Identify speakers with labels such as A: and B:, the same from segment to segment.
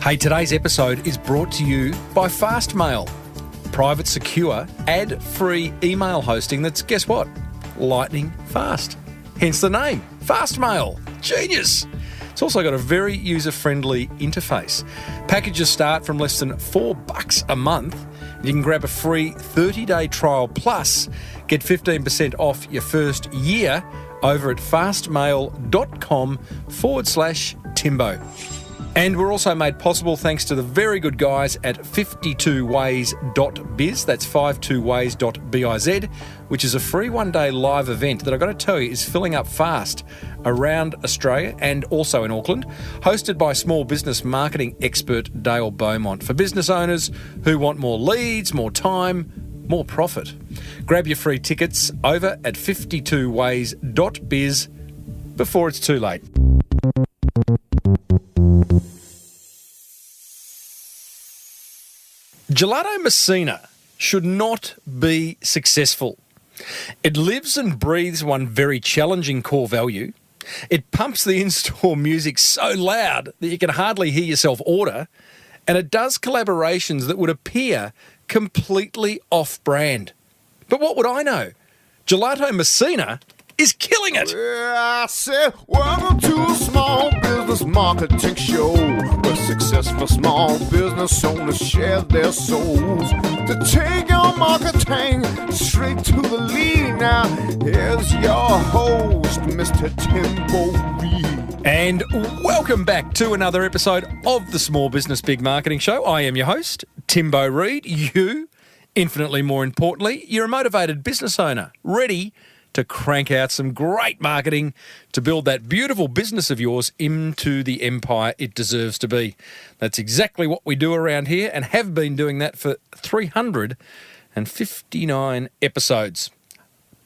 A: Hey, today's episode is brought to you by Fastmail. Private, secure, ad-free email hosting that's, guess what? Lightning fast. Hence the name, Fastmail. Genius. It's also got a very user-friendly interface. Packages start from less than $4 a month. You can grab a free 30-day trial plus get 15% off your first year over at fastmail.com/Timbo. And we're also made possible thanks to the very good guys at 52ways.biz. That's 52ways.biz, which is a free one-day live event that I've got to tell you is filling up fast around Australia and also in Auckland, hosted by small business marketing expert Dale Beaumont for business owners who want more leads, more time, more profit. Grab your free tickets over at 52ways.biz before it's too late. Gelato Messina should not be successful. It lives and breathes one very challenging core value. It pumps the in-store music so loud that you can hardly hear yourself order, and it does collaborations that would appear completely off-brand. But what would I know? Gelato Messina is killing it.
B: I said, welcome to a small business marketing show where successful small business owners share their souls to take your marketing straight to the lead. Now, here's your host, Mr. Timbo Reid.
A: And welcome back to another episode of the Small Business Big Marketing Show. I am your host, Timbo Reid. You, infinitely more importantly, you're a motivated business owner, ready to crank out some great marketing to build that beautiful business of yours into the empire it deserves to be. That's exactly what we do around here and have been doing that for 359 episodes.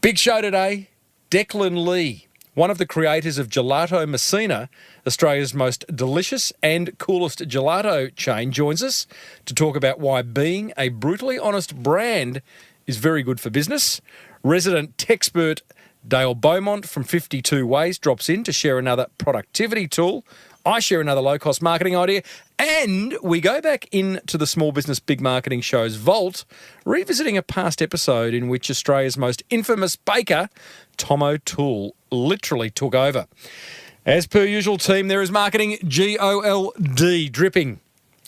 A: Big show today, Declan Lee, one of the creators of Gelato Messina, Australia's most delicious and coolest gelato chain, joins us to talk about why being a brutally honest brand is very good for business. Resident techspert Dale Beaumont from 52 Ways drops in to share another productivity tool. I share another low-cost marketing idea. And we go back into the Small Business Big Marketing Show's vault, revisiting a past episode in which Australia's most infamous baker, Tom O'Toole, literally took over. As per usual, team, there is marketing GOLD dripping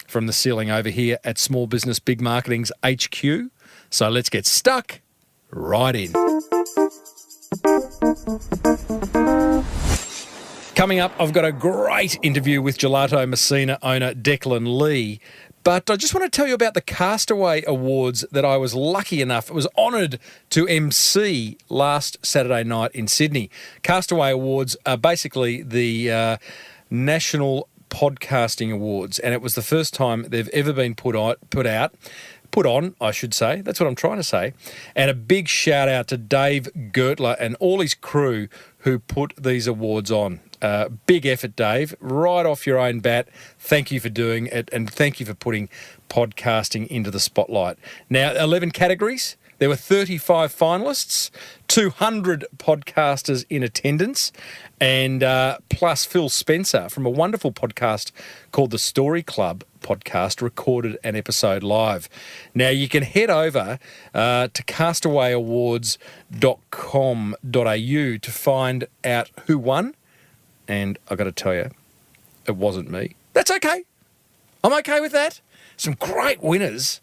A: from the ceiling over here at Small Business Big Marketing's HQ. So let's get stuck right in. Coming up, I've got a great interview with Gelato Messina owner Declan Lee. But I just want to tell you about the Castaway Awards that I was lucky enough, was honoured to MC last Saturday night in Sydney. Castaway Awards are basically the National Podcasting Awards, and it was the first time they've ever been put on, I should say. That's what I'm trying to say. And a big shout out to Dave Gertler and all his crew who put these awards on. Big effort, Dave. Right off your own bat. Thank you for doing it, and thank you for putting podcasting into the spotlight. Now, 11 categories. There were 35 finalists, 200 podcasters in attendance, and plus Phil Spencer from a wonderful podcast called The Story Club podcast recorded an episode live. Now, you can head over to castawayawards.com.au to find out who won, and I've got to tell you, it wasn't me. That's okay. I'm okay with that. Some great winners.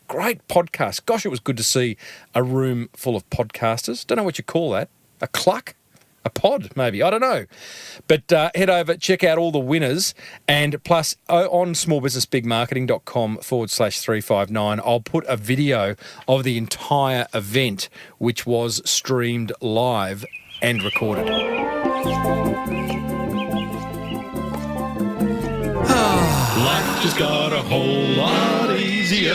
A: Great podcast. Gosh, it was good to see a room full of podcasters. Don't know what you call that. A cluck? A pod, maybe. I don't know. But head over, check out all the winners. And plus, on smallbusinessbigmarketing.com/359, I'll put a video of the entire event, which was streamed live and recorded.
C: Life just got a whole lot easier.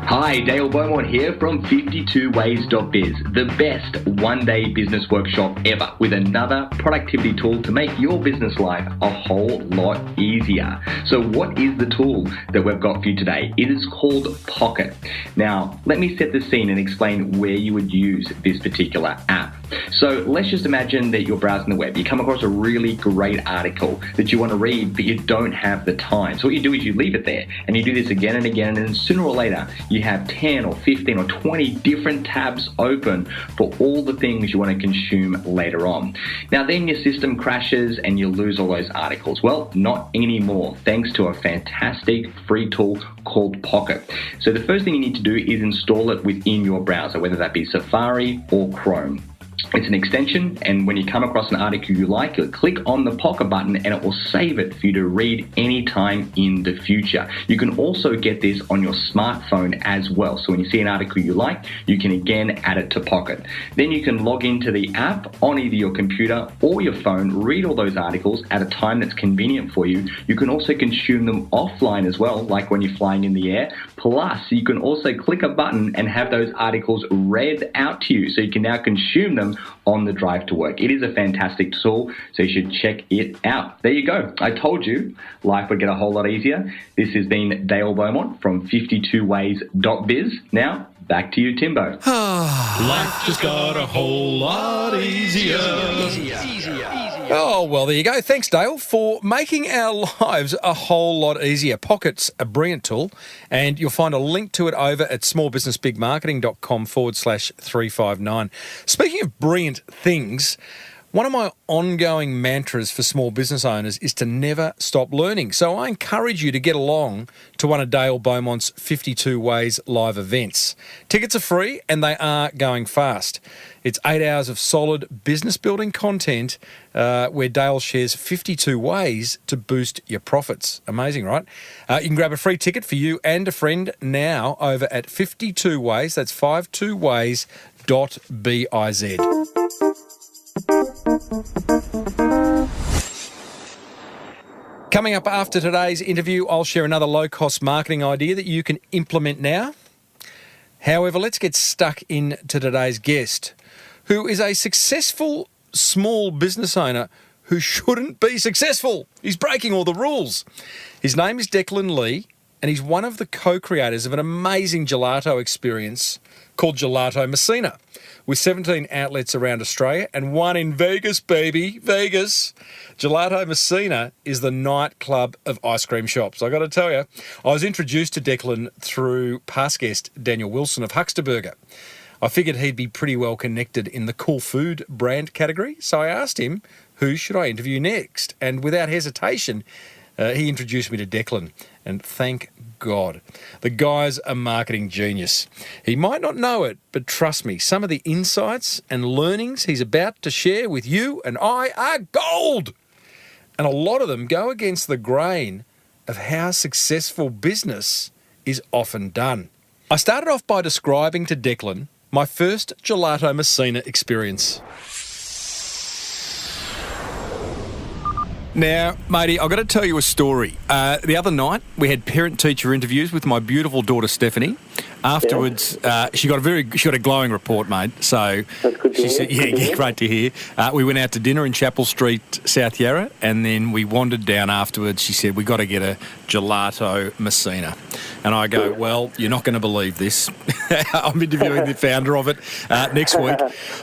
D: Hi, Dale Beaumont here from 52ways.biz, the best one-day business workshop ever, with another productivity tool to make your business life a whole lot easier. So what is the tool that we've got for you today? It is called Pocket. Now, let me set the scene and explain where you would use this particular app. So let's just imagine that you're browsing the web. You come across a really great article that you want to read, but you don't have the time. So what you do is you leave it there, and you do this again and again, and then sooner or later, you have 10 or 15 or 20 different tabs open for all the things you want to consume later on. Now then your system crashes and you lose all those articles. Well, not anymore, thanks to a fantastic free tool called Pocket. So the first thing you need to do is install it within your browser, whether that be Safari or Chrome. It's an extension, and when you come across an article you like, you'll click on the Pocket button and it will save it for you to read anytime in the future. You can also get this on your smartphone as well. So when you see an article you like, you can again add it to Pocket. Then you can log into the app on either your computer or your phone, read all those articles at a time that's convenient for you. You can also consume them offline as well, like when you're flying in the air. Plus, you can also click a button and have those articles read out to you. So you can now consume them on the drive to work. It is a fantastic tool, so you should check it out. There you go. I told you life would get a whole lot easier. This has been Dale Beaumont from 52ways.biz. Now, back to you, Timbo.
C: Life just got a whole lot easier.
A: Oh, well, there you go. Thanks, Dale, for making our lives a whole lot easier. Pocket's a brilliant tool, and you'll find a link to it over at smallbusinessbigmarketing.com/359. Speaking of brilliant things, one of my ongoing mantras for small business owners is to never stop learning. So I encourage you to get along to one of Dale Beaumont's 52 Ways live events. Tickets are free and they are going fast. It's 8 hours of solid business building content where Dale shares 52 ways to boost your profits. Amazing, right? You can grab a free ticket for you and a friend now over at 52 Ways. That's 52ways.biz. Coming up after today's interview, I'll share another low-cost marketing idea that you can implement now. However, let's get stuck into today's guest, who is a successful small business owner who shouldn't be successful. He's breaking all the rules. His name is Declan Lee, and he's one of the co-creators of an amazing gelato experience called Gelato Messina, with 17 outlets around Australia and one in Vegas, baby, Vegas. Gelato Messina is the nightclub of ice cream shops. I got to tell you, I was introduced to Declan through past guest Daniel Wilson of Huxtaburger. I figured he'd be pretty well connected in the cool food brand category, so I asked him, who should I interview next? And without hesitation, he introduced me to Declan, and thank God. The guy's a marketing genius. He might not know it, but trust me, some of the insights and learnings he's about to share with you and I are gold. And a lot of them go against the grain of how successful business is often done. I started off by describing to Declan my first Gelato Messina experience. Now, matey, I've got to tell you a story. The other night, we had parent-teacher interviews with my beautiful daughter, Stephanie. Afterwards, she got a glowing report, mate. So
E: that's good to
A: she said, yeah, great to hear. We went out to dinner in Chapel Street, South Yarra, and then we wandered down afterwards. She said, we got to get a Gelato Messina. And I go, well, you're not going to believe this. I'm interviewing the founder of it next week.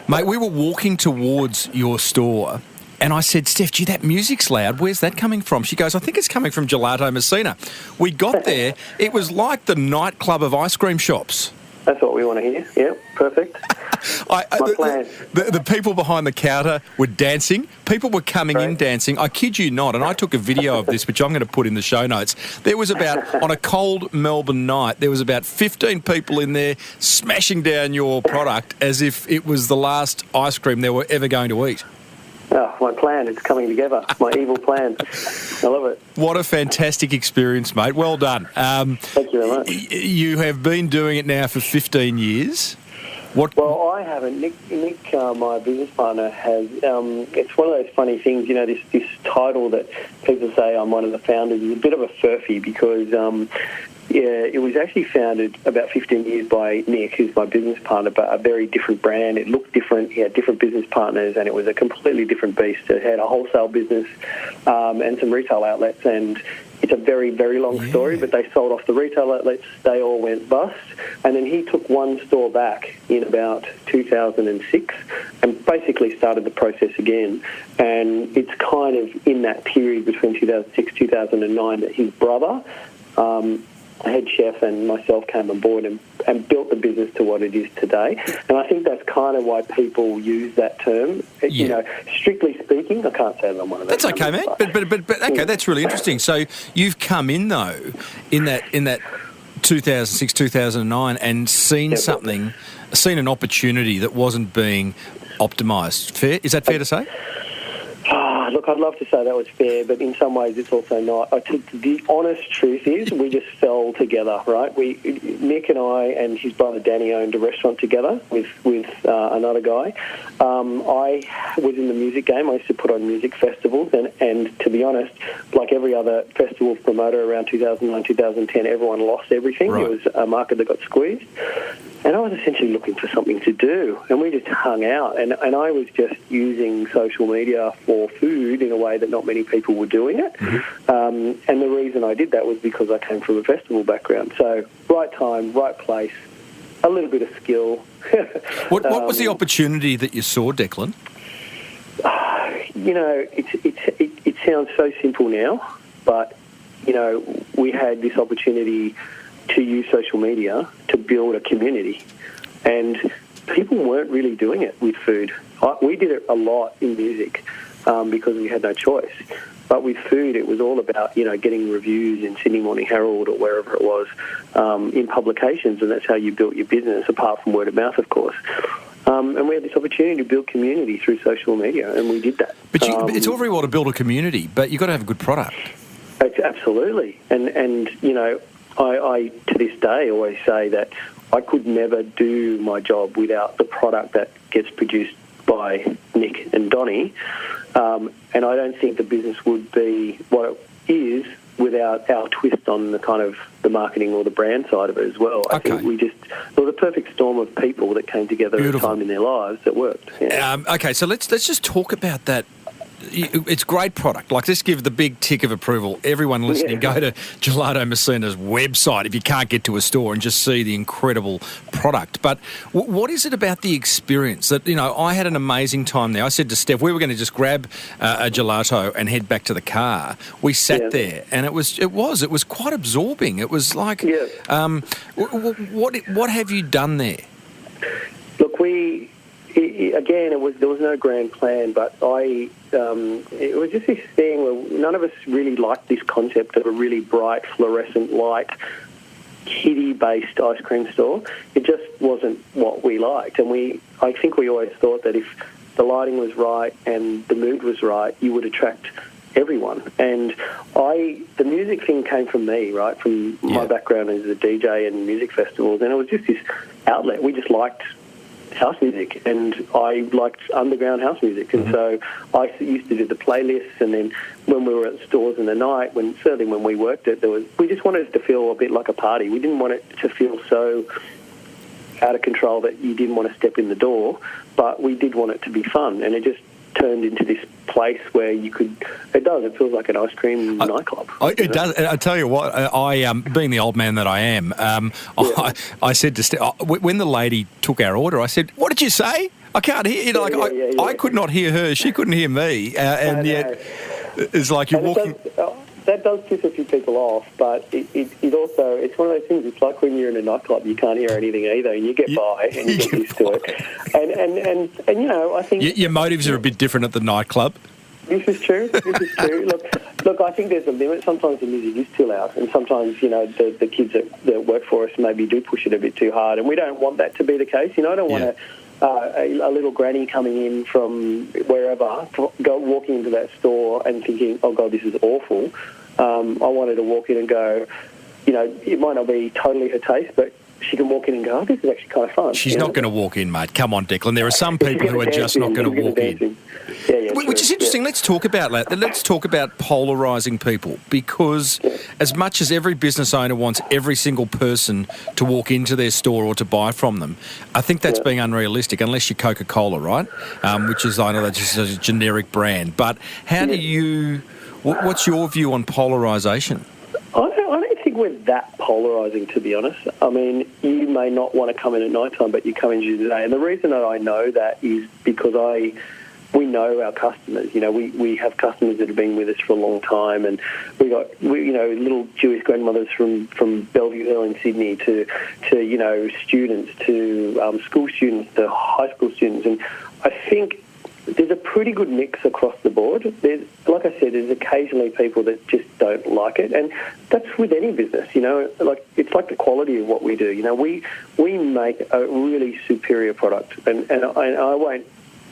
A: Mate, we were walking towards your store, and I said, Steph, gee, that music's loud. Where's that coming from? She goes, I think it's coming from Gelato Messina. We got there. It was like the nightclub of ice cream shops.
E: That's what we want to hear. Yep, perfect. My plan.
A: The people behind the counter were dancing. People were coming in dancing. I kid you not, and I took a video of this, which I'm going to put in the show notes. There was about, on a cold Melbourne night, there was about 15 people in there smashing down your product as if it was the last ice cream they were ever going to eat.
E: Oh, my plan. It's coming together. My evil plan. I love it.
A: What a fantastic experience, mate. Well done.
E: Thank you very much.
A: You have been doing it now for 15 years.
E: Well, I haven't. Nick, my business partner, has. It's one of those funny things, you know, this title that people say I'm one of the founders is a bit of a furphy because... it was actually founded about 15 years by Nick, who's my business partner, but a very different brand. It looked different. He had different business partners, and it was a completely different beast. It had a wholesale business and some retail outlets, and it's a very, very long story, but they sold off the retail outlets. They all went bust. And then he took one store back in about 2006 and basically started the process again. And it's kind of in that period between 2006 2009 that his brother, head chef, and myself came on board and built the business to what it is today. And I think that's kind of why people use that term. You know, strictly speaking, I can't say that I'm one of those.
A: That's okay, mate. But okay, that's really interesting. So you've come in though in that 2006 2009 and seen seen an opportunity that wasn't being optimised. Fair? Is that fair to say?
E: Look, I'd love to say that was fair, but in some ways it's also not. The honest truth is we just fell together, right? Nick and I and his brother Danny owned a restaurant together with another guy. I was in the music game. I used to put on music festivals, and to be honest, like every other festival promoter around 2009, 2010, everyone lost everything.
A: Right.
E: It was a market that got squeezed. And I was essentially looking for something to do, and we just hung out. And I was just using social media for food in a way that not many people were doing it. Mm-hmm. And the reason I did that was because I came from a festival background. So right time, right place, a little bit of skill.
A: What was the opportunity that you saw, Declan?
E: You know, it sounds so simple now, but, you know, we had this opportunity to use social media to build a community. And people weren't really doing it with food. We did it a lot in music because we had no choice. But with food, it was all about, you know, getting reviews in Sydney Morning Herald or wherever it was in publications, and that's how you built your business, apart from word of mouth, of course. And we had this opportunity to build community through social media, and we did that.
A: But it's all very well to build a community, but you've got to have a good product.
E: Absolutely. And you know, I to this day always say that I could never do my job without the product that gets produced by Nick and Donnie, and I don't think the business would be what it is without our twist on the kind of the marketing or the brand side of it as well. I think it was a perfect storm of people that came together at a time in their lives that worked. Yeah.
A: Okay, so let's just talk about that. It's great product. Like, let's give the big tick of approval. Everyone listening, go to Gelato Messina's website if you can't get to a store and just see the incredible product. But what is it about the experience that, you know, I had an amazing time there. I said to Steph, we were going to just grab a gelato and head back to the car. We sat there, and it was quite absorbing. It was like, what have you done there?
E: Look, there was no grand plan, but it was just this thing where none of us really liked this concept of a really bright fluorescent light kiddie-based ice cream store. It just wasn't what we liked, and I think we always thought that if the lighting was right and the mood was right, you would attract everyone. And the music thing came from me, right, from my background as a DJ and music festivals, and it was just this outlet. We just liked house music, and I liked underground house music, and so I used to do the playlists. And then when we were at stores in the night, certainly when we worked it, we just wanted it to feel a bit like a party. We didn't want it to feel so out of control that you didn't want to step in the door, but we did want it to be fun, and it just turned into this place where it feels like an ice cream nightclub.
A: It does. I tell you what, I being the old man that I am, I said to Steph, when the lady took our order, I said, "What did you say? I can't hear you." I could not hear her. She couldn't hear me, and yet it's like you're walking.
E: That does piss a few people off, but it also, it's one of those things. It's like when you're in a nightclub, you can't hear anything either, and you get by and you get used to it. And you know, I think
A: your motives are a bit different at the nightclub.
E: This is true. Look, I think there's a limit. Sometimes the music is too loud, and sometimes, you know, the kids that work for us maybe do push it a bit too hard, and we don't want that to be the case. You know, I don't want a little granny coming in from wherever, walking into that store and thinking, "Oh God, this is awful." I wanted to walk in and go, you know, it might not be totally her taste, but she can walk in and go, oh, this is actually kind of fun.
A: She's not going to walk in, mate. Come on, Declan. There are some people who are just not going to walk in.
E: Yeah,
A: Which is interesting. Let's talk about that. Let's talk about polarising people, because as much as every business owner wants every single person to walk into their store or to buy from them, I think that's being unrealistic, unless you're Coca-Cola, right? Which is, I know that's just a generic brand. But how do you... What's your view on polarisation?
E: I don't think we're that polarising, to be honest. I mean, you may not want to come in at night time, but you come in during the day. And the reason that I know that is because we know our customers. You know, we have customers that have been with us for a long time, and we got little Jewish grandmothers from Bellevue Hill in Sydney to students, to school students, to high school students, and I think there's a pretty good mix across the board. Like I said, there's occasionally people that just don't like it, and that's with any business. You know, like it's like the quality of what we do. You know, we make a really superior product, and I won't.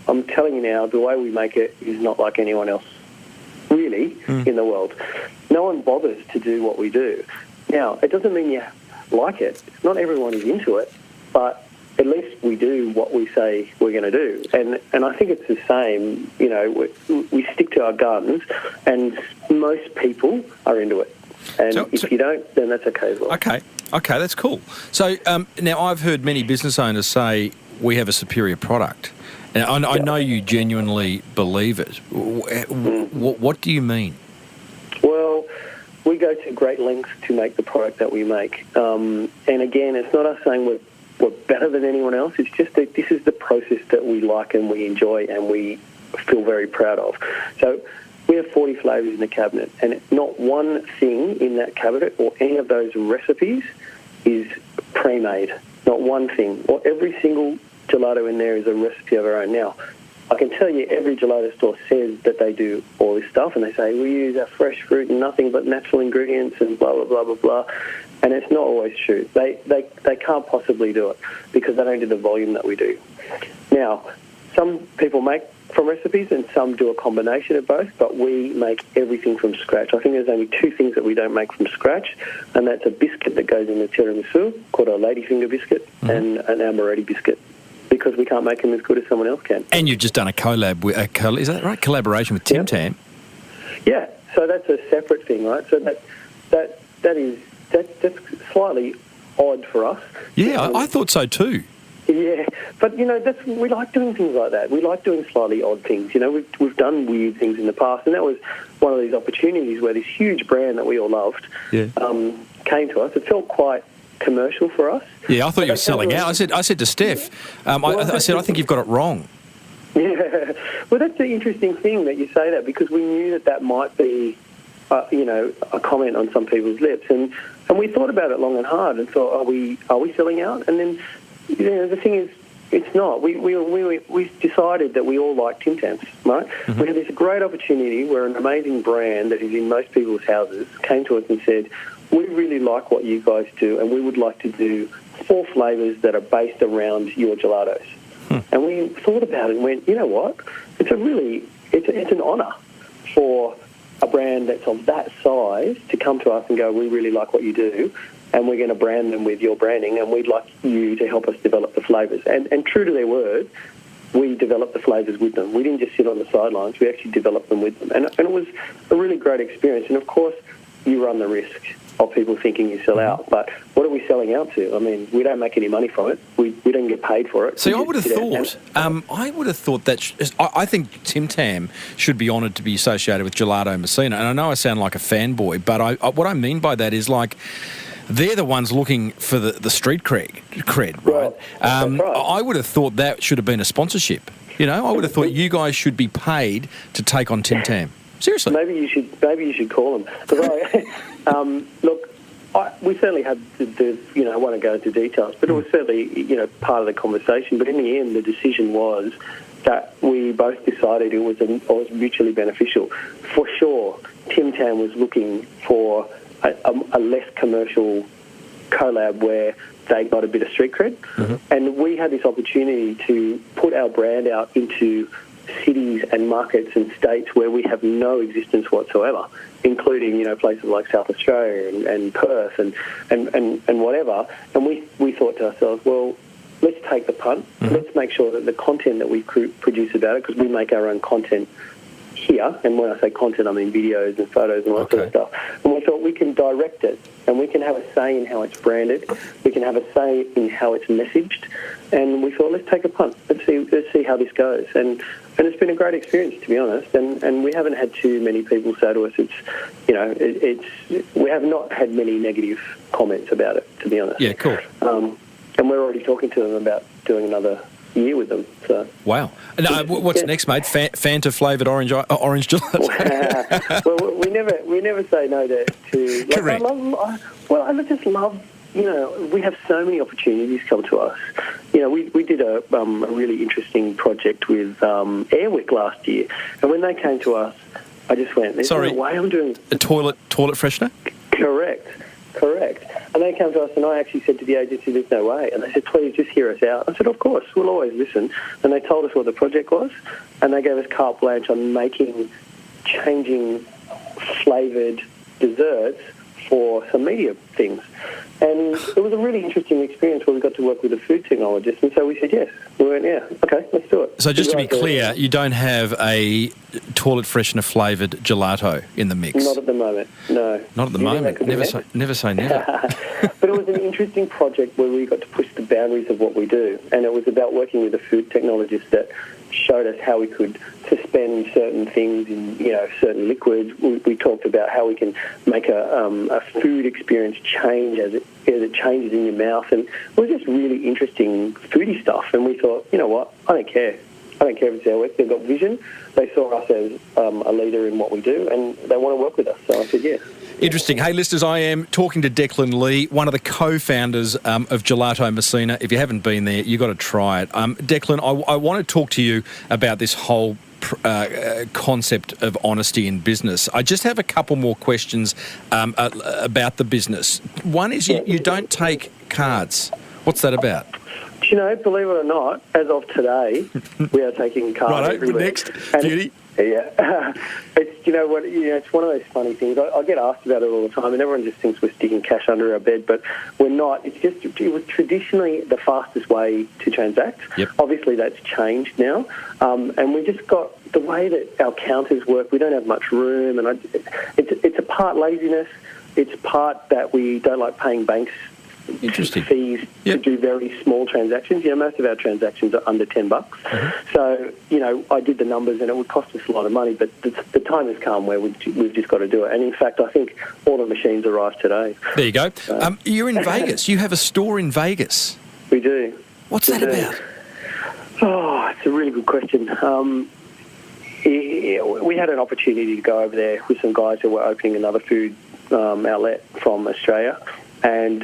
E: I'm telling you now, the way we make it is not like anyone else, really, in the world. No one bothers to do what we do. Now, it doesn't mean you like it. Not everyone is into it, but at least we do what we say we're going to do. And I think it's the same, you know, we stick to our guns, and most people are into it. And if you don't, then that's okay as well.
A: Okay, that's cool. So now I've heard many business owners say we have a superior product. And I know you genuinely believe it. What do you mean?
E: Well, we go to great lengths to make the product that we make. And again, it's not us saying we're better than anyone else. It's just that this is the process that we like and we enjoy and we feel very proud of. So we have 40 flavours in the cabinet, and not one thing in that cabinet or any of those recipes is pre-made. Not one thing. Or every single gelato in there is a recipe of our own. Now, I can tell you every gelato store says that they do all this stuff, and they say we use our fresh fruit and nothing but natural ingredients and blah, blah, blah, blah, blah. And it's not always true. They can't possibly do it because they don't do the volume that we do. Now, some people make from recipes and some do a combination of both, but we make everything from scratch. I think there's only two things that we don't make from scratch, and that's a biscuit that goes in the tiramisu called a ladyfinger biscuit and an amaretti biscuit, because we can't make them as good as someone else can.
A: And you've just done a collab with is that right? Collaboration with Tim Tam.
E: Yeah, so that's a separate thing, right? So that's slightly odd for us.
A: Yeah, I thought so too.
E: Yeah, but you know, we like doing things like that. We like doing slightly odd things. You know, we've done weird things in the past, and that was one of these opportunities where this huge brand that we all loved came to us. It felt quite commercial for us.
A: Yeah, I thought you were selling out. I said to Steph, I said, I think you've got it wrong.
E: Yeah, well, that's the interesting thing that you say that, because we knew that might be, a comment on some people's lips, and we thought about it long and hard and thought, are we selling out? And then, you know, the thing is, it's not. We decided that we all like Tim Tams, right? Mm-hmm. We had this great opportunity where an amazing brand that is in most people's houses came to us and said, we really like what you guys do, and we would like to do 4 flavours that are based around your gelatos. And we thought about it and went, you know what? It's an honour for a brand that's of that size to come to us and go, we really like what you do, and we're going to brand them with your branding, and we'd like you to help us develop the flavours. And true to their word, we developed the flavours with them. We didn't just sit on the sidelines. We actually developed them with them. And it was a really great experience. And, of course, you run the risk of people thinking you sell out. But what are we selling out to? I mean, we don't make any money from it. We don't get paid for it.
A: See, I would have thought that I think Tim Tam should be honoured to be associated with Gelato Messina. And I know I sound like a fanboy, but what I mean by that is, like, they're the ones looking for the street cred, right?
E: Right.
A: I would have thought that should have been a sponsorship. You know, I would have thought you guys should be paid to take on Tim Tam. Seriously.
E: Maybe you should call them. Look, we certainly had I want to go into details, but it was certainly, part of the conversation. But in the end, the decision was that we both decided it was mutually beneficial. For sure, Tim Tam was looking for a less commercial collab where they got a bit of street cred, and we had this opportunity to put our brand out into cities and markets and states where we have no existence whatsoever, including, places like South Australia and Perth and whatever. And we thought to ourselves, well, let's take the punt. Mm-hmm. Let's make sure that the content that we produce about it, because we make our own content here, and when I say content, I mean videos and photos and all that sort of stuff. And we thought we can direct it, and we can have a say in how it's branded. We can have a say in how it's messaged. And we thought, let's take a punt. Let's see how this goes. And it's been a great experience, to be honest. And we haven't had too many people say to us, we have not had many negative comments about it, to be honest.
A: Yeah, cool.
E: And we're already talking to them about doing another year with them. So.
A: Wow. Now, what's next, mate? Fanta flavoured orange gelato?
E: Well, we never say no to
A: Correct.
E: I just love, we have so many opportunities come to us. We did a really interesting project with Airwick last year, and when they came to us, I just went, there's no way I'm doing...
A: A toilet freshener?
E: Correct. And they came to us, and I actually said to the agency, there's no way. And they said, please, just hear us out. I said, of course, we'll always listen. And they told us what the project was, and they gave us carte blanche on changing flavoured desserts for some media things. And it was a really interesting experience where we got to work with a food technologist, and so we said yes. We went, yeah, okay, let's do it.
A: So just to be clear, you don't have a toilet freshener flavoured gelato in the mix?
E: Not at the moment, no.
A: Not at the moment. Never say never.
E: But it was an interesting project where we got to push the boundaries of what we do, and it was about working with a food technologist that showed us how we could suspend certain things in, certain liquids. We talked about how we can make a food experience change as it changes in your mouth, and it was just really interesting foodie stuff. And we thought, you know what, I don't care if it's Airwick. They've got vision. They saw us as a leader in what we do, and they want to work with us. So I said yes.
A: Interesting. Hey, listeners, I am talking to Declan Lee, one of the co-founders of Gelato Messina. If you haven't been there, you've got to try it. Declan, I want to talk to you about this whole concept of honesty in business. I just have a couple more questions about the business. One is you don't take cards. What's that about?
E: Believe it or not, as of today, we are taking cards everywhere.
A: Next, beauty.
E: Yeah, it's one of those funny things. I get asked about it all the time, and everyone just thinks we're sticking cash under our bed, but we're not. It was traditionally the fastest way to transact.
A: Yep.
E: Obviously, that's changed now, and we just got the way that our counters work. We don't have much room, and it's a part laziness. It's part that we don't like paying banks fees to do very small transactions. Most of our transactions are under $10. Mm-hmm. So, I did the numbers, and it would cost us a lot of money, but the time has come where we've just got to do it. And in fact, I think all the machines arrived today.
A: There you go. You're in Vegas. You have a store in Vegas.
E: We do.
A: What's that about?
E: Oh, it's a really good question. We had an opportunity to go over there with some guys who were opening another food outlet from Australia. And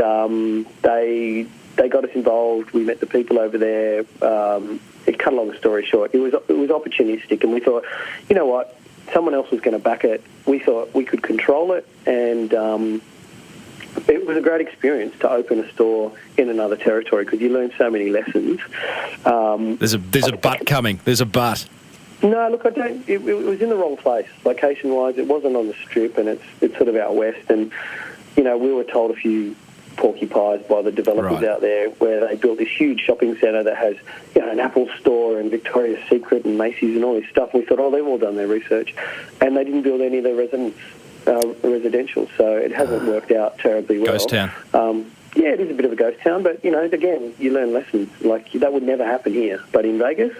E: they got us involved. We met the people over there. It cut a long story short. It was opportunistic, and we thought, you know what, someone else was going to back it. We thought we could control it, and it was a great experience to open a store in another territory because you learn so many lessons.
A: There's a but coming. There's a but.
E: No, look, I don't. It was in the wrong place, location-wise. It wasn't on the strip, and it's sort of out west, and. We were told a few porcupines by the developers out there where they built this huge shopping centre that has, an Apple store and Victoria's Secret and Macy's and all this stuff. We thought, they've all done their research. And they didn't build any of their residential, so it hasn't worked out terribly well.
A: Ghost town.
E: It is a bit of a ghost town, but, again, you learn lessons. Like, that would never happen here. But in Vegas...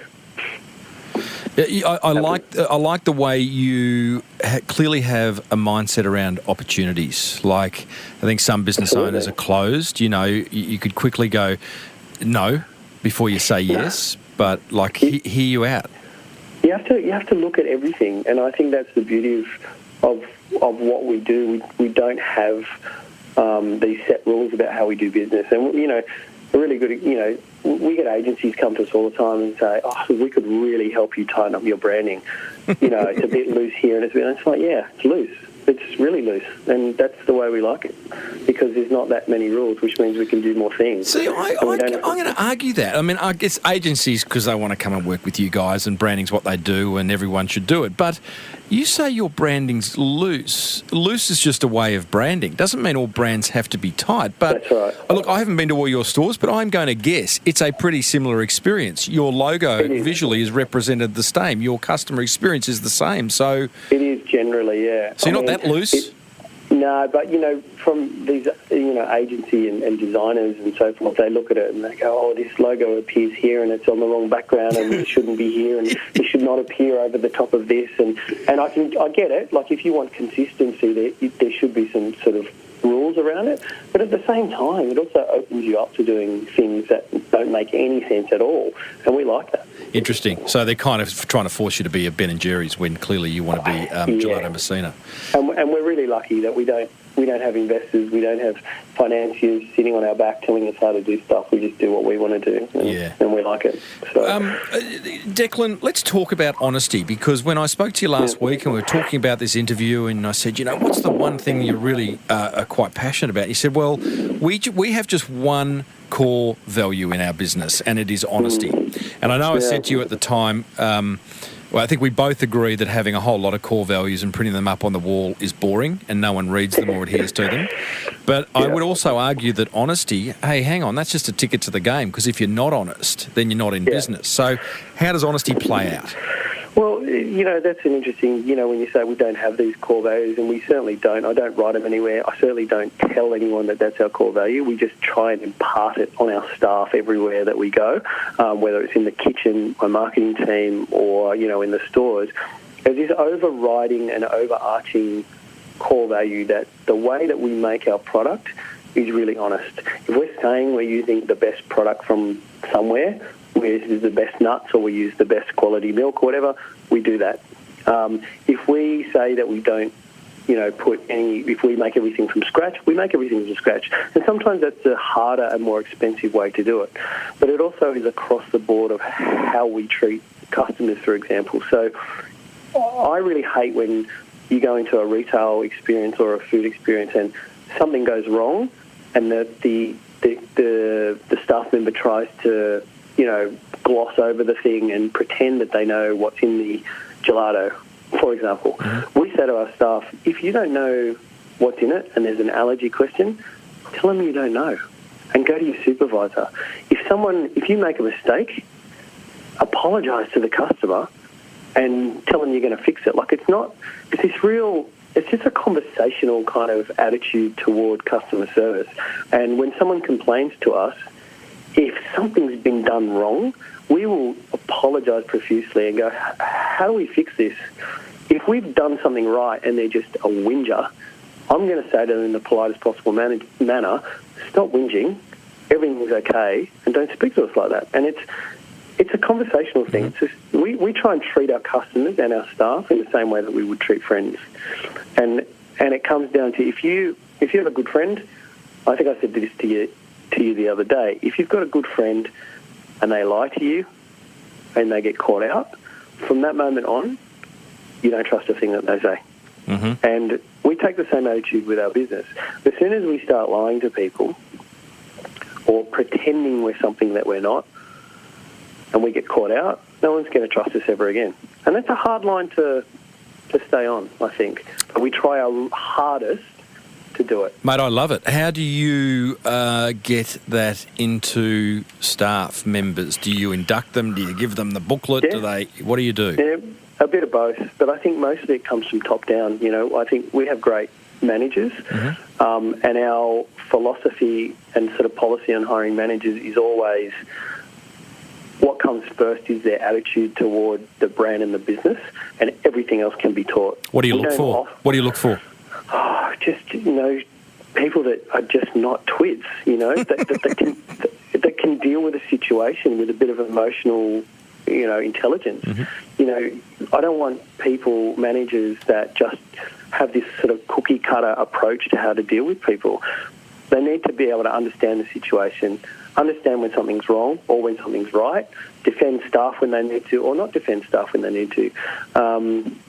A: Yeah, I like the way you clearly have a mindset around opportunities. Like, I think some business owners are closed. You could quickly go no before you say yes, but hear you out.
E: You have to look at everything, and I think that's the beauty of what we do. We don't have these set rules about how we do business, and really good. We get agencies come to us all the time and say, we could really help you tighten up your branding. It's a bit loose here, and it's like, yeah, it's loose. It's really loose, and that's the way we like it, because there's not that many rules, which means we can do more things.
A: See, I'm going to argue that. I mean, I guess agencies, because they want to come and work with you guys, and branding's what they do, and everyone should do it. But you say your branding's loose. Loose is just a way of branding. Doesn't mean all brands have to be tight. But
E: That's right.
A: Look, I haven't been to all your stores, but I'm going to guess it's a pretty similar experience. Your logo visually is represented the same. Your customer experience is the same. So
E: It is generally, yeah.
A: So you're not that loose?
E: No, but, from these, agency and designers and so forth, they look at it and they go, oh, this logo appears here and it's on the wrong background and it shouldn't be here and it should not appear over the top of this. And I get it. Like, if you want consistency, there should be some sort of rules around it. But at the same time, it also opens you up to doing things that don't make any sense at all. And we like that.
A: Interesting. So they're kind of trying to force you to be a Ben & Jerry's when clearly you want to be Gelato Messina.
E: And we're really lucky that we don't have investors, we don't have financiers sitting on our back telling us how to do stuff. We just do what we want to do, and we like it. So.
A: Declan, let's talk about honesty, because when I spoke to you last week and we were talking about this interview, and I said, what's the one thing you really are quite passionate about? You said, well, we have just one core value in our business, and it is honesty. And I know I said to you at the time, well, I think we both agree that having a whole lot of core values and printing them up on the wall is boring, and no one reads them or adheres to them. But I would also argue that honesty, hey, hang on, that's just a ticket to the game, because if you're not honest, then you're not in business. So how does honesty play out?
E: Well, that's an interesting, when you say we don't have these core values, and we certainly don't. I don't write them anywhere. I certainly don't tell anyone that that's our core value. We just try and impart it on our staff everywhere that we go, whether it's in the kitchen, my marketing team, or, in the stores. There's this overriding and overarching core value that the way that we make our product is really honest. If we're saying we're using the best product from somewhere, we use the best nuts or we use the best quality milk or whatever, we do that. If we say that we don't, if we make everything from scratch, we make everything from scratch. And sometimes that's a harder and more expensive way to do it. But it also is across the board of how we treat customers, for example. So I really hate when you go into a retail experience or a food experience and something goes wrong and the staff member tries to, gloss over the thing and pretend that they know what's in the gelato, for example. We say to our staff, if you don't know what's in it and there's an allergy question, tell them you don't know and go to your supervisor. If you make a mistake, apologise to the customer and tell them you're going to fix it. It's just a conversational kind of attitude toward customer service. And when someone complains to us, if something's been done wrong, we will apologise profusely and go, how do we fix this? If we've done something right and they're just a whinger, I'm going to say to them in the politest possible manner, stop whinging, everything's okay, and don't speak to us like that. And it's a conversational thing. It's just, we try and treat our customers and our staff in the same way that we would treat friends. And it comes down to if you have a good friend, I think I said this to you the other day, if you've got a good friend and they lie to you and they get caught out, from that moment on, you don't trust a thing that they say. And we take the same attitude with our business. As soon as we start lying to people or pretending we're something that we're not and we get caught out, no one's going to trust us ever again. And that's a hard line to stay on, I think. But we try our hardest to do it.
A: Mate, I love it. How do you get that into staff members? Do you induct them? Do you give them the booklet?
E: Yeah.
A: What do you do?
E: Yeah, a bit of both. But I think mostly it comes from top down. I think we have great managers, and our philosophy and sort of policy on hiring managers is always what comes first is their attitude toward the brand and the business, and everything else can be taught.
A: What do you look for? What do you look for?
E: Just, people that are just not twids, that can deal with a situation with a bit of emotional, intelligence. I don't want managers that just have this sort of cookie cutter approach to how to deal with people. They need to be able to understand the situation, understand when something's wrong or when something's right, defend staff when they need to or not defend staff when they need to.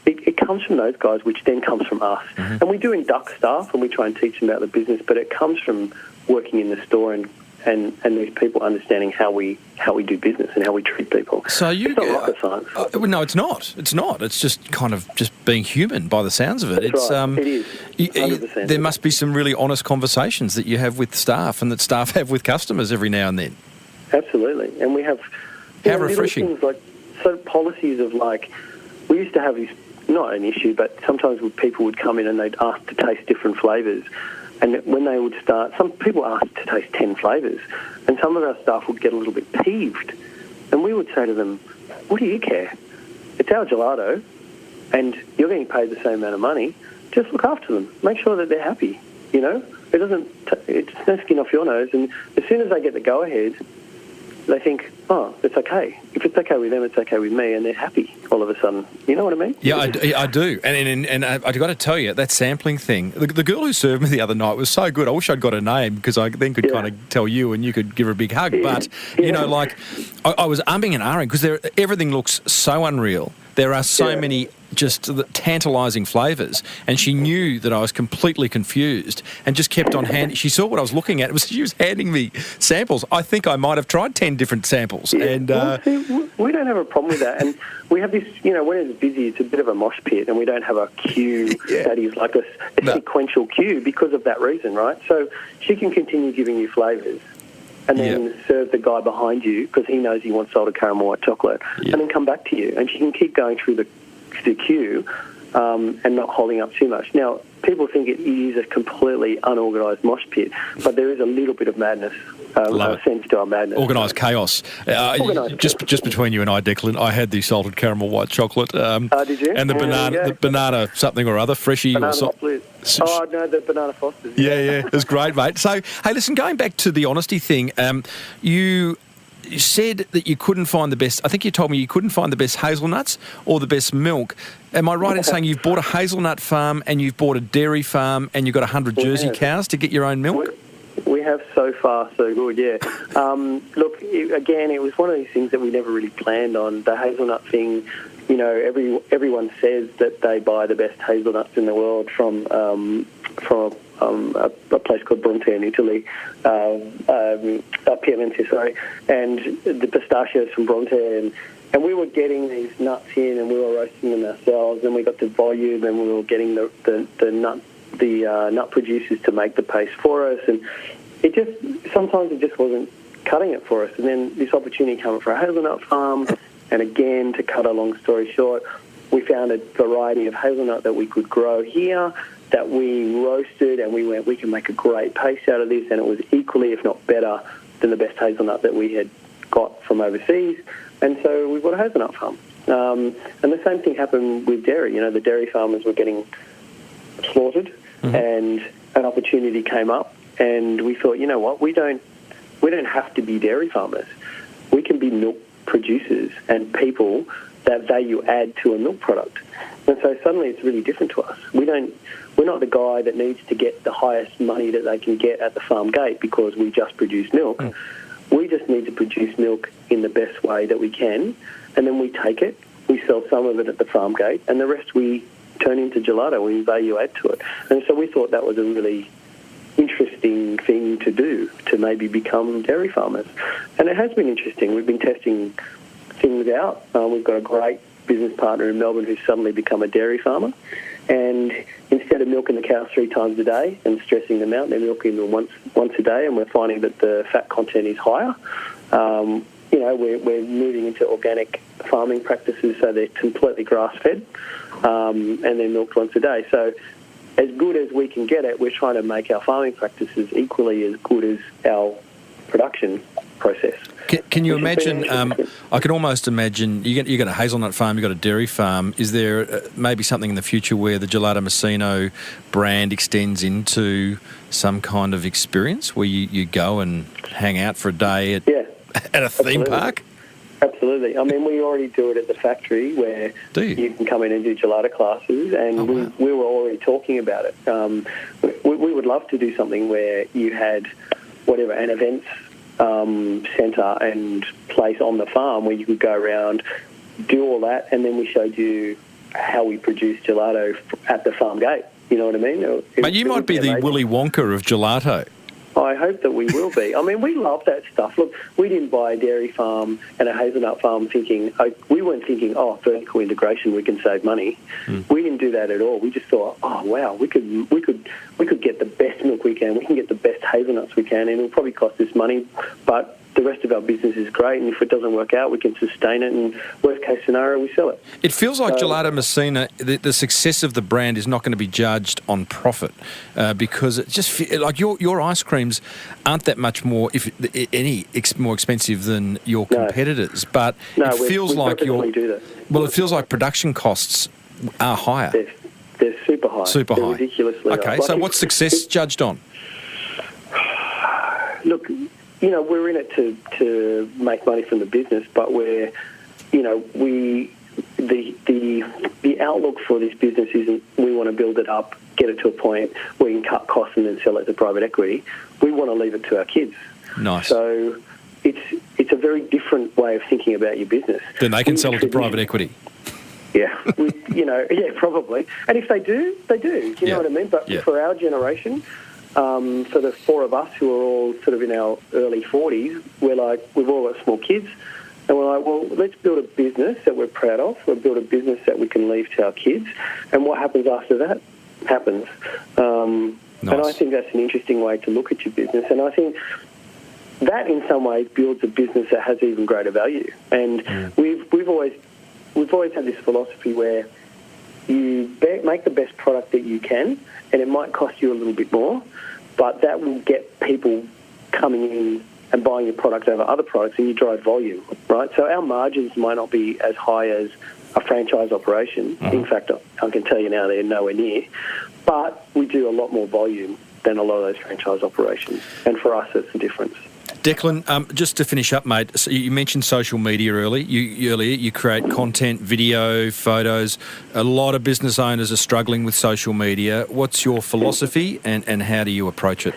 E: It comes from those guys, which then comes from us. And we do induct staff and we try and teach them about the business, but it comes from working in the store and these people understanding how we do business and how we treat people.
A: So
E: it's not rocket science.
A: No, it's not. It's not. It's just kind of just being human by the sounds of it.
E: That's right. It is. 100%.
A: There must be some really honest conversations that you have with staff and that staff have with customers every now and then.
E: Absolutely. And we have
A: how refreshing.
E: Things like policies of we used to have this, not an issue, but sometimes people would come in and they'd ask to taste different flavours. And when they would start, some people asked to taste 10 flavours, and some of our staff would get a little bit peeved. And we would say to them, what do you care? It's our gelato, and you're getting paid the same amount of money. Just look after them. Make sure that they're happy, it's no skin off your nose. And as soon as they get the go-ahead, they think, oh, it's okay. If it's okay with them, it's okay with me, and they're happy all of a sudden. You know what I mean?
A: Yeah, I do. And I've got to tell you, that sampling thing, the girl who served me the other night was so good. I wish I'd got her name because I then could kind of tell you and you could give her a big hug.
E: Yeah.
A: But, I was umming and ahhing because everything looks so unreal. There are so many just tantalising flavours, and she knew that I was completely confused and just kept on handing. She saw what I was looking at. She was handing me samples. I think I might have tried 10 different samples.
E: Yeah.
A: And
E: we don't have a problem with that. And we have this, when it's busy, it's a bit of a mosh pit, and we don't have a queue that is like a sequential queue because of that reason, right? So she can continue giving you flavours and then serve the guy behind you because he knows he wants salted caramel white chocolate, and then come back to you. And she can keep going through the queue and not holding up too much. Now, people think it is a completely unorganised mosh pit, but there is a little bit of madness, a sense to our madness.
A: Organised chaos. Just between you and I, Declan, I had the salted caramel white chocolate.
E: Did you?
A: And the banana something or other, freshie or something.
E: Oh, no, the banana Fosters.
A: Yeah, it was great, mate. So, hey, listen, going back to the honesty thing, you said that you couldn't find the best. I think you told me you couldn't find the best hazelnuts or the best milk. Am I right in saying you've bought a hazelnut farm and you've bought a dairy farm and you've got 100 Jersey cows to get your own milk?
E: We have so far, so good, yeah. Look, it was one of these things that we never really planned on. The hazelnut thing, everyone says that they buy the best hazelnuts in the world from a place called Bronte in Italy, Piemonte, sorry, and the pistachios from Bronte, and we were getting these nuts in, and we were roasting them ourselves, and we got the volume, and we were getting the nut producers to make the paste for us, and sometimes it just wasn't cutting it for us. And then this opportunity came up for a hazelnut farm, and again, to cut a long story short, we found a variety of hazelnut that we could grow here that we roasted, and we went, we can make a great paste out of this, and it was equally, if not better, than the best hazelnut that we had got from overseas. And so we bought a hazelnut farm. And the same thing happened with dairy. The dairy farmers were getting slaughtered, and an opportunity came up, and we thought, you know what, we don't have to be dairy farmers. We can be milk producers and people that value add to a milk product. And so suddenly it's really different to us. We're not the guy that needs to get the highest money that they can get at the farm gate because we just produce milk. We just need to produce milk in the best way that we can, and then we take it, we sell some of it at the farm gate, and the rest we turn into gelato, we value add to it. And so we thought that was a really interesting thing to do, to maybe become dairy farmers. And it has been interesting. We've been testing things out. We've got a great business partner in Melbourne who's suddenly become a dairy farmer, and instead of milking the cows 3 times a day and stressing them out, they're milking them once a day, and we're finding that the fat content is higher. We're moving into organic farming practices, so they're completely grass-fed, and they're milked once a day. So as good as we can get it, we're trying to make our farming practices equally as good as our production process.
A: Can you imagine, I can almost imagine, you got a hazelnut farm, you got a dairy farm. Is there maybe something in the future where the Gelato Messina brand extends into some kind of experience where you go and hang out for a day at a theme park?
E: Absolutely. I mean, we already do it at the factory where you can come in and do gelato classes, and we were already talking about it. We would love to do something where you had an events centre and place on the farm where you could go around, do all that, and then we showed you how we produce gelato at the farm gate. You know what I mean?
A: But you might be the Willy Wonka of gelato.
E: I hope that we will be. I mean, we love that stuff. Look, we didn't buy a dairy farm and a hazelnut farm we weren't thinking, vertical integration, we can save money. We didn't do that at all. We just thought, wow, we could get the best milk we can. We can get the best hazelnuts we can, and it'll probably cost us money, but the rest of our business is great, and if it doesn't work out, we can sustain it, and worst case scenario, we sell it.
A: It feels like Gelato Messina, the success of the brand is not going to be judged on profit because it just like your ice creams aren't that much more, if any, more expensive than your competitors. But it feels like it feels like production costs are higher.
E: They're super high.
A: Super high.
E: They're ridiculously high.
A: Okay, so what's success judged on?
E: Look, we're in it to make money from the business, but the outlook for this business isn't we want to build it up, get it to a point where we can cut costs and then sell it to private equity. We want to leave it to our kids.
A: Nice.
E: So it's a very different way of thinking about your business. Then
A: they can sell it to private equity.
E: Yeah, probably. And if they do, they do. Do you know what I mean? But for our generation, for the four of us who are all sort of in our early 40s, we've all got small kids, and we're like, well, let's build a business that we're proud of. We'll build a business that we can leave to our kids, and what happens after that happens. Nice. And I think that's an interesting way to look at your business, and I think that in some ways builds a business that has even greater value. And we've always had this philosophy where you make the best product that you can, and it might cost you a little bit more, but that will get people coming in and buying your product over other products, and you drive volume, right? So our margins might not be as high as a franchise operation. In fact, I can tell you now they're nowhere near, but we do a lot more volume than a lot of those franchise operations, and for us it's the difference.
A: Declan, just to finish up, mate, so you mentioned social media earlier. You create content, video, photos. A lot of business owners are struggling with social media. What's your philosophy and how do you approach it?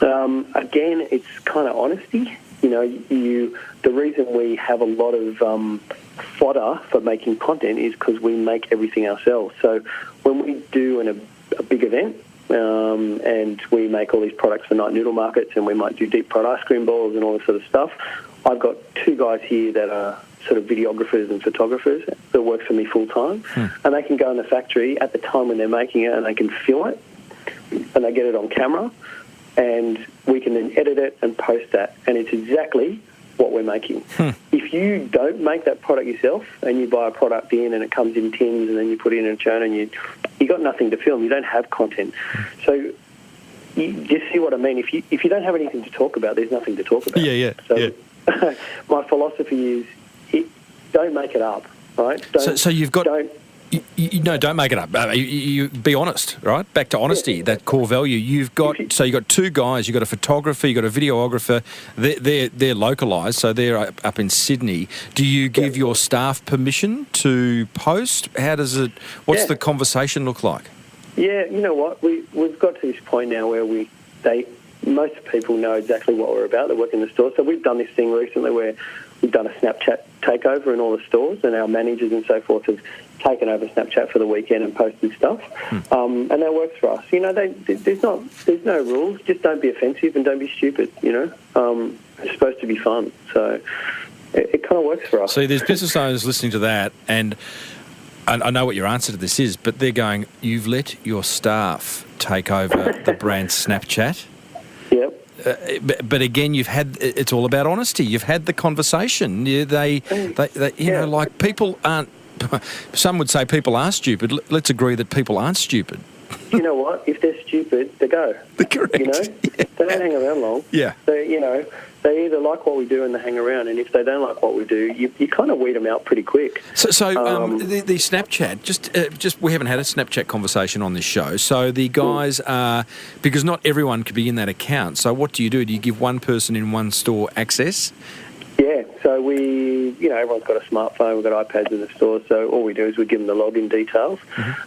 E: Again, it's kind of honesty. The reason we have a lot of fodder for making content is because we make everything ourselves. So when we do a big event, and we make all these products for night noodle markets, and we might do deep fried ice cream balls and all this sort of stuff. I've got two guys here that are sort of videographers and photographers that work for me full time, and they can go in the factory at the time when they're making it, and they can film it, and they get it on camera, and we can then edit it and post that, and it's exactly what we're making. If you don't make that product yourself and you buy a product in and it comes in tins and then you put it in a churn and you got nothing to film, you don't have content. So you just see what I mean. If you don't have anything to talk about, there's nothing to talk about. So my philosophy is don't make it up, right?
A: So you've got... don't make it up. You be honest, right? Back to honesty, that core value. You've got two guys. You've got a photographer. You've got a videographer. They're localised, so they're up in Sydney. Do you give your staff permission to post? How does it? What's the conversation look like?
E: Yeah, you know what? We've got to this point now where most people know exactly what we're about. They work in the store. So we've done this thing recently where we've done a Snapchat takeover in all the stores, and our managers and so forth have taken over Snapchat for the weekend and posted stuff, and that works for us. There's no rules. Just don't be offensive and don't be stupid. It's supposed to be fun, so it kind of works for us.
A: See, there's business owners listening to that, and I know what your answer to this is, but they're going, "You've let your staff take over the brand Snapchat."
E: Yep.
A: But again, it's all about honesty. You've had the conversation. They like people aren't. Some would say people are stupid. Let's agree that people aren't stupid.
E: You know what? If they're stupid, they go.
A: Correct.
E: They don't hang around long.
A: Yeah.
E: They either like what we do and they hang around, and if they don't like what we do, you kind of weed them out pretty quick.
A: So the Snapchat, just we haven't had a Snapchat conversation on this show. So the guys are, because not everyone could be in that account. So what do? Do you give one person in one store access?
E: Yeah, so everyone's got a smartphone, we've got iPads in the store, so all we do is we give them the login details,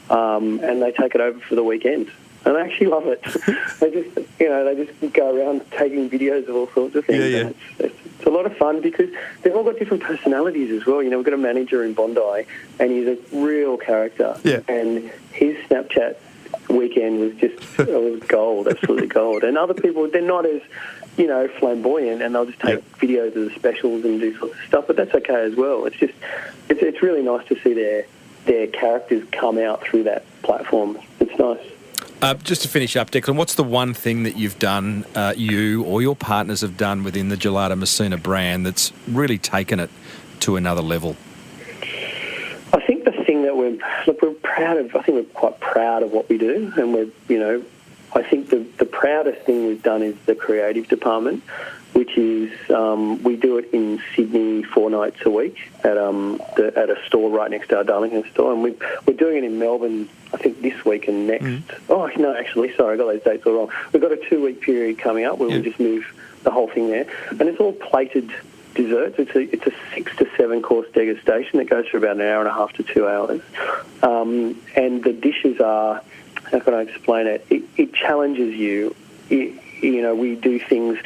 E: and they take it over for the weekend. And I actually love it. They just go around taking videos of all sorts of things.
A: Yeah.
E: And it's a lot of fun because they've all got different personalities as well. You know, we've got a manager in Bondi, and he's a real character.
A: Yeah.
E: And his Snapchat weekend was just it was gold, absolutely gold. And other people, they're not as, you know, flamboyant, and they'll just take videos of the specials and do sorts of stuff. But that's okay as well. It's just it's really nice to see their characters come out through that platform. It's nice.
A: Just to finish up, Declan, what's the one thing that you've done, you or your partners have done within the Gelato Messina brand that's really taken it to another level?
E: I think the thing that we're proud of, I think we're quite proud of what we do, and I think the proudest thing we've done is the creative department, which is we do it in Sydney 4 nights a week at a store right next to our Darlinghurst store, and we're doing it in Melbourne, I think, this week and next. Oh, no, actually, sorry, I got those dates all wrong. We've got a 2-week period coming up where we'll just move the whole thing there, and it's all plated desserts. It's a 6 to 7 course degustation that goes for about an hour and a half to 2 hours, and the dishes are, how can I explain it? It challenges you. You know, we do things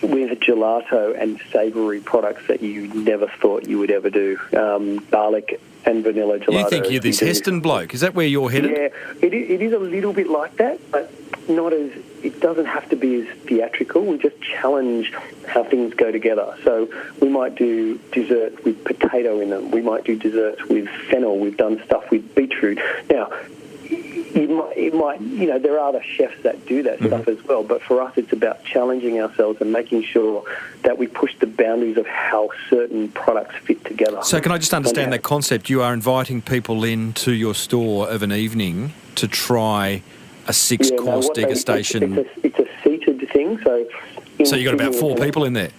E: with gelato and savoury products that you never thought you would ever do. Garlic and vanilla gelato.
A: You think you're this Heston bloke? Is that where you're headed?
E: Yeah, it is a little bit like that, but not as. It doesn't have to be as theatrical. We just challenge how things go together. So we might do dessert with potato in them. We might do desserts with fennel. We've done stuff with beetroot. Now, it might, you know, there are other chefs that do that stuff as well, but for us it's about challenging ourselves and making sure that we push the boundaries of how certain products fit together.
A: So can I just understand that concept? You are inviting people into your store of an evening to try a 6-course degustation.
E: It's a seated thing, so
A: you've got about 4 people in there?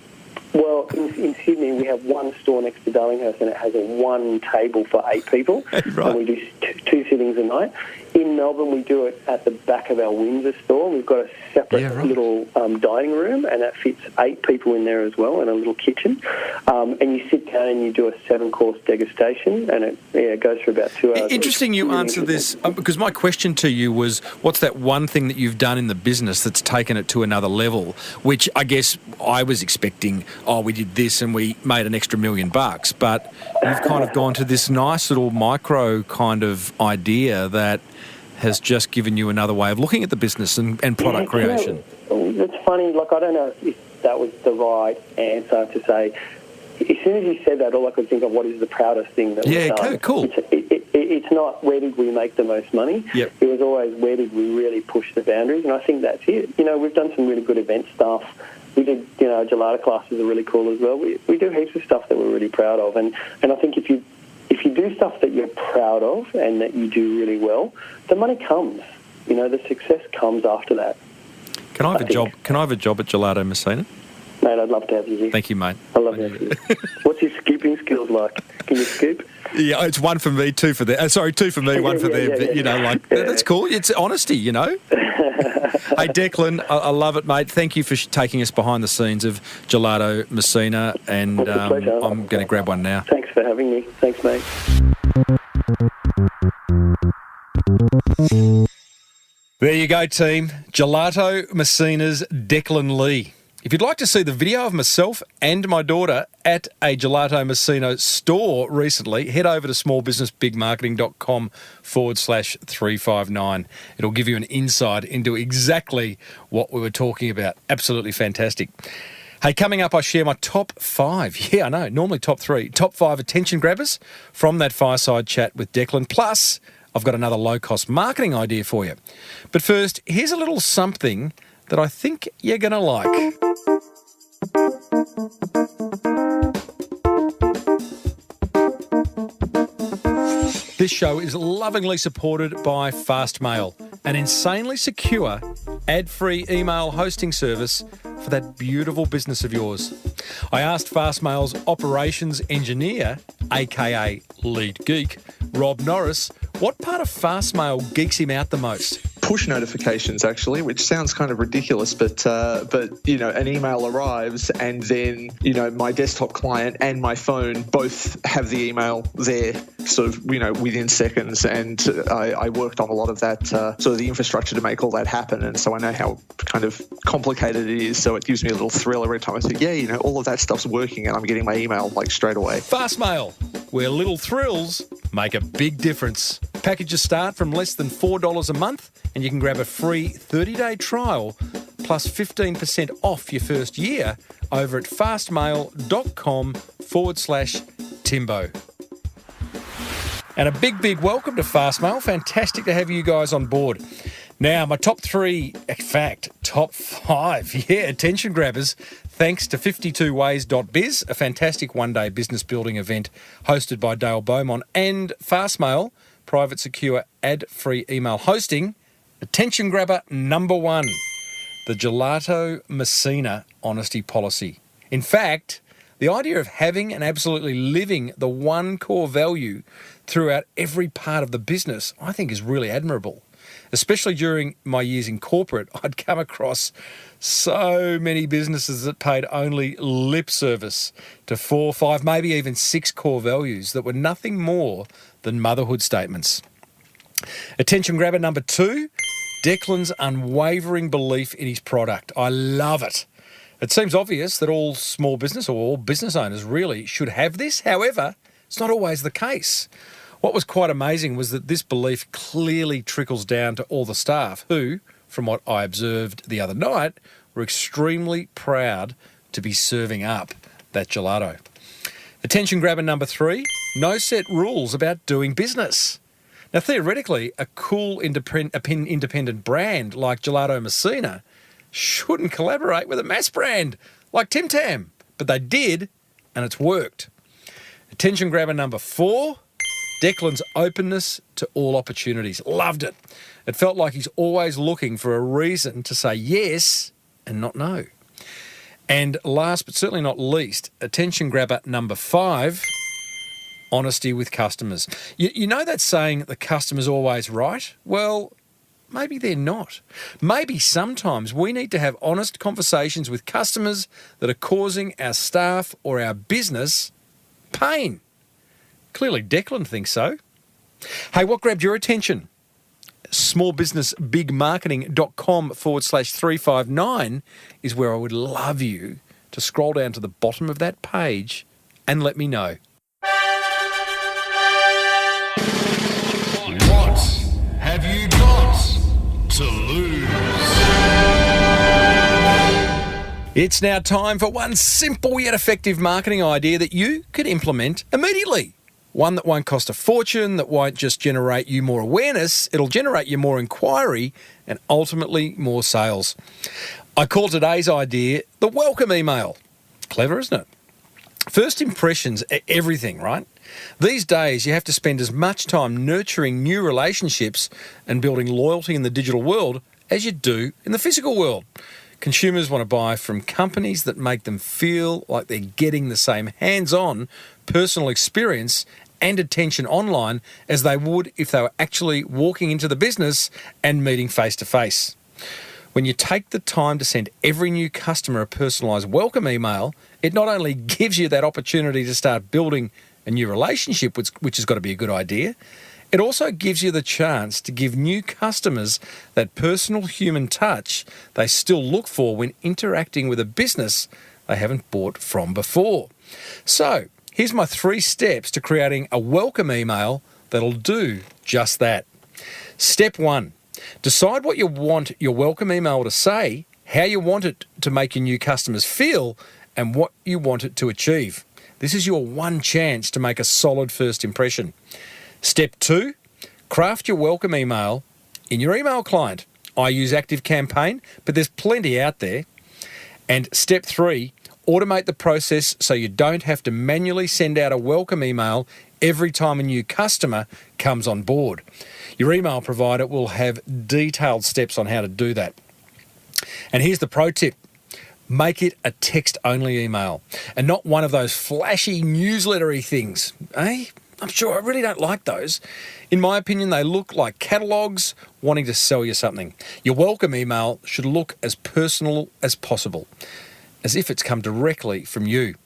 E: Well, in Sydney, we have one store next to Darlinghurst, and it has one table for 8 people.
A: Right.
E: And we do 2 sittings a night. In Melbourne, we do it at the back of our Windsor store. We've got a separate little dining room, and that fits 8 people in there as well, and a little kitchen. And you sit down and you do a 7-course degustation, and it goes for about 2 hours.
A: Interesting you answer this, because my question to you was, what's that one thing that you've done in the business that's taken it to another level, which I guess I was expecting, we did this and we made an extra $1 million, but you've kind of gone to this nice little micro kind of idea that has just given you another way of looking at the business and product creation.
E: It's funny, like, I don't know if that was the right answer to say. As soon as you said that, all I could think of, what is the proudest thing that we've done?
A: Cool.
E: It's not where did we make the most money.
A: Yep.
E: It was always where did we really push the boundaries, and I think that's it. You know, we've done some really good event stuff. We did, you know, gelato classes are really cool as well. We do heaps of stuff that we're really proud of, and I think if you do stuff that you're proud of and that you do really well, the money comes. You know, the success comes after that.
A: Can I have a job? Can I have a job at Gelato Messina?
E: Mate, I'd love to have you here.
A: Thank you, mate.
E: I love you. What's your scooping skills like? Can you scoop?
A: Yeah, it's 1 for me, 2 for them. 2 for me, 1 for them. But, you know, that's cool. It's honesty, you know. Hey, Declan, I love it, mate. Thank you for taking us behind the scenes of Gelato Messina, and I'm going to grab one now.
E: Thanks for having me. Thanks, mate.
A: There you go, team. Gelato Messina's Declan Lee. If you'd like to see the video of myself and my daughter at a Gelato Messina store recently, head over to smallbusinessbigmarketing.com/359. It'll give you an insight into exactly what we were talking about. Absolutely fantastic. Hey, coming up, I share my top 5. Yeah, I know, normally top 3. Top 5 attention grabbers from that fireside chat with Declan. Plus, I've got another low-cost marketing idea for you. But first, here's a little something that I think you're going to like. This show is lovingly supported by Fastmail, an insanely secure, ad-free email hosting service for that beautiful business of yours. I asked Fastmail's operations engineer, aka lead geek, Rob Norris, what part of Fastmail geeks him out the most.
F: push notifications, actually, which sounds kind of ridiculous, but an email arrives and then, my desktop client and my phone both have the email there sort of, within seconds. And I worked on a lot of that, sort of the infrastructure to make all that happen. And so I know how kind of complicated it is. So it gives me a little thrill every time I think, all of that stuff's working and I'm getting my email like straight away.
A: Fastmail, where little thrills make a big difference. Packages start from less than $4 a month and you can grab a free 30-day trial plus 15% off your first year over at fastmail.com/Timbo. And a big welcome to Fastmail. Fantastic to have you guys on board. Now, my top 3, in fact, top 5, attention grabbers, thanks to 52ways.biz, a fantastic one-day business building event hosted by Dale Beaumont, and Fastmail, private, secure, ad-free email hosting. Attention grabber number 1, the Gelato Messina honesty policy. In fact, the idea of having and absolutely living the one core value throughout every part of the business, I think is really admirable. Especially during my years in corporate, I'd come across so many businesses that paid only lip service to 4, 5, maybe even 6 core values that were nothing more than motherhood statements. Attention grabber number 2, Declan's unwavering belief in his product. I love it. It seems obvious that all small business or all business owners really should have this. However, it's not always the case. What was quite amazing was that this belief clearly trickles down to all the staff who, from what I observed the other night, were extremely proud to be serving up that gelato. Attention grabber number 3, no set rules about doing business. Now, theoretically, a cool independent brand like Gelato Messina shouldn't collaborate with a mass brand like Tim Tam, but they did, and it's worked. Attention grabber number 4, Declan's openness to all opportunities. Loved it. It felt like he's always looking for a reason to say yes and not no. And last but certainly not least, attention grabber number 5, honesty with customers. You know that saying that the customer's always right? Well, maybe they're not. Maybe sometimes we need to have honest conversations with customers that are causing our staff or our business pain. Clearly Declan thinks so. Hey, what grabbed your attention? smallbusinessbigmarketing.com/359 is where I would love you to scroll down to the bottom of that page and let me know.
C: What have you got to lose?
A: It's now time for one simple yet effective marketing idea that you could implement immediately. One that won't cost a fortune, that won't just generate you more awareness, it'll generate you more inquiry and ultimately more sales. I call today's idea the welcome email. Clever, isn't it? First impressions are everything, right? These days, you have to spend as much time nurturing new relationships and building loyalty in the digital world as you do in the physical world. Consumers want to buy from companies that make them feel like they're getting the same hands-on personal experience and attention online as they would if they were actually walking into the business and meeting face-to-face. When you take the time to send every new customer a personalised welcome email, it not only gives you that opportunity to start building a new relationship, which has got to be a good idea, it also gives you the chance to give new customers that personal human touch they still look for when interacting with a business they haven't bought from before. So, here's my 3 steps to creating a welcome email that'll do just that. Step 1, decide what you want your welcome email to say, how you want it to make your new customers feel, and what you want it to achieve. This is your one chance to make a solid first impression. Step 2, craft your welcome email in your email client. I use ActiveCampaign, but there's plenty out there. And step 3, automate the process so you don't have to manually send out a welcome email every time a new customer comes on board. Your email provider will have detailed steps on how to do that. And here's the pro tip. Make it a text-only email and not one of those flashy newslettery things, eh? I'm sure I really don't like those. In my opinion, they look like catalogues wanting to sell you something. Your welcome email should look as personal as possible, as if it's come directly from you.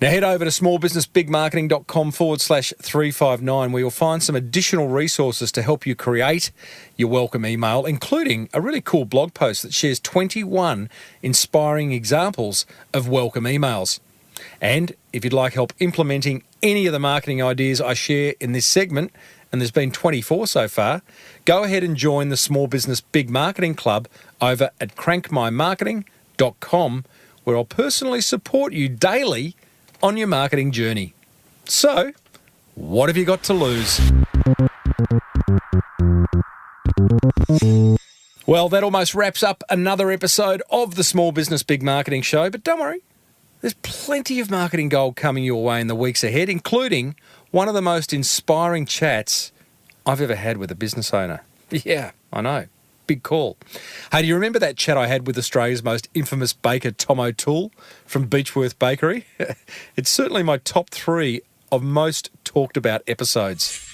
A: Now head over to smallbusinessbigmarketing.com/359 where you'll find some additional resources to help you create your welcome email, including a really cool blog post that shares 21 inspiring examples of welcome emails. And if you'd like help implementing any of the marketing ideas I share in this segment, and there's been 24 so far, go ahead and join the Small Business Big Marketing Club over at crankmymarketing.com, where I'll personally support you daily on your marketing journey. So, what have you got to lose? Well, that almost wraps up another episode of the Small Business Big Marketing Show, but don't worry, there's plenty of marketing gold coming your way in the weeks ahead, including one of the most inspiring chats I've ever had with a business owner. Yeah, I know. Big call. Hey, do you remember that chat I had with Australia's most infamous baker, Tom O'Toole from Beechworth Bakery? It's certainly my top 3 of most talked about episodes.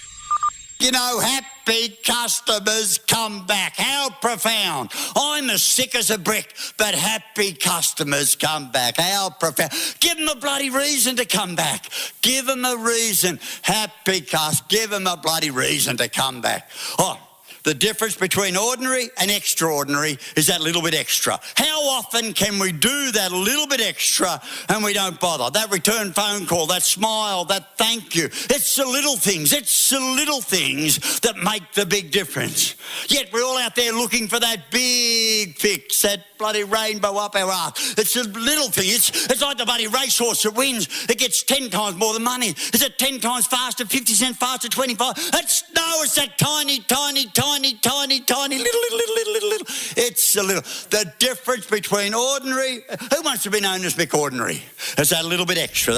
G: You know, happy customers come back. How profound. I'm as sick as a brick, but happy customers come back. How profound. Give them a bloody reason to come back. Give them a reason. Give them a bloody reason to come back. Oh, the difference between ordinary and extraordinary is that little bit extra. How often can we do that little bit extra and we don't bother? That return phone call, that smile, that thank you. It's the little things. It's the little things that make the big difference. Yet we're all out there looking for that big fix, that bloody rainbow up our arse. It's a little thing. It's like the bloody racehorse that wins. It gets 10 times more than money. Is it 10 times faster, 50 cents faster, 25? It's that tiny, little. It's a little. The difference between ordinary. Who wants to be known as Mick Ordinary? It's that little bit extra,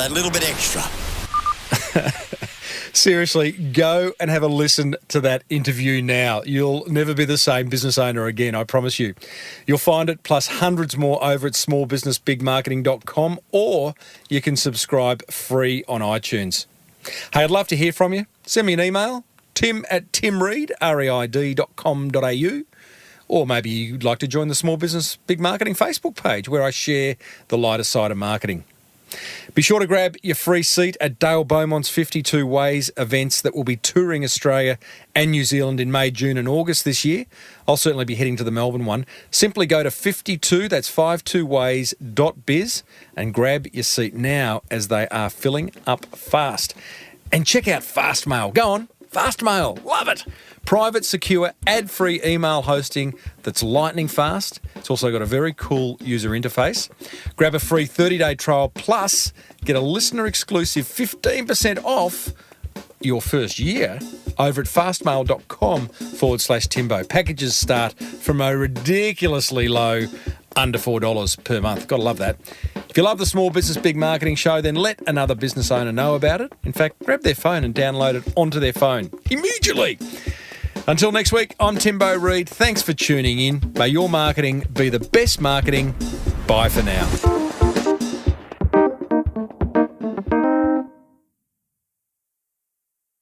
A: Seriously, go and have a listen to that interview now. You'll never be the same business owner again, I promise you. You'll find it plus hundreds more over at smallbusinessbigmarketing.com, or you can subscribe free on iTunes. Hey, I'd love to hear from you. Send me an email, tim@timreid.com.au, or maybe you'd like to join the Small Business Big Marketing Facebook page where I share the lighter side of marketing. Be sure to grab your free seat at Dale Beaumont's 52 Ways events that will be touring Australia and New Zealand in May, June and August this year. I'll certainly be heading to the Melbourne one. Simply go to 52ways.biz and grab your seat now as they are filling up fast. And check out Fastmail. Go on, Fastmail. Love it. Private, secure, ad-free email hosting that's lightning fast. It's also got a very cool user interface. Grab a free 30-day trial plus get a listener-exclusive 15% off your first year over at fastmail.com/Timbo. Packages start from a ridiculously low under $4 per month. Gotta love that. If you love the Small Business Big Marketing Show, then let another business owner know about it. In fact, grab their phone and download it onto their phone immediately. Until next week, I'm Timbo Reid. Thanks for tuning in. May your marketing be the best marketing. Bye for now.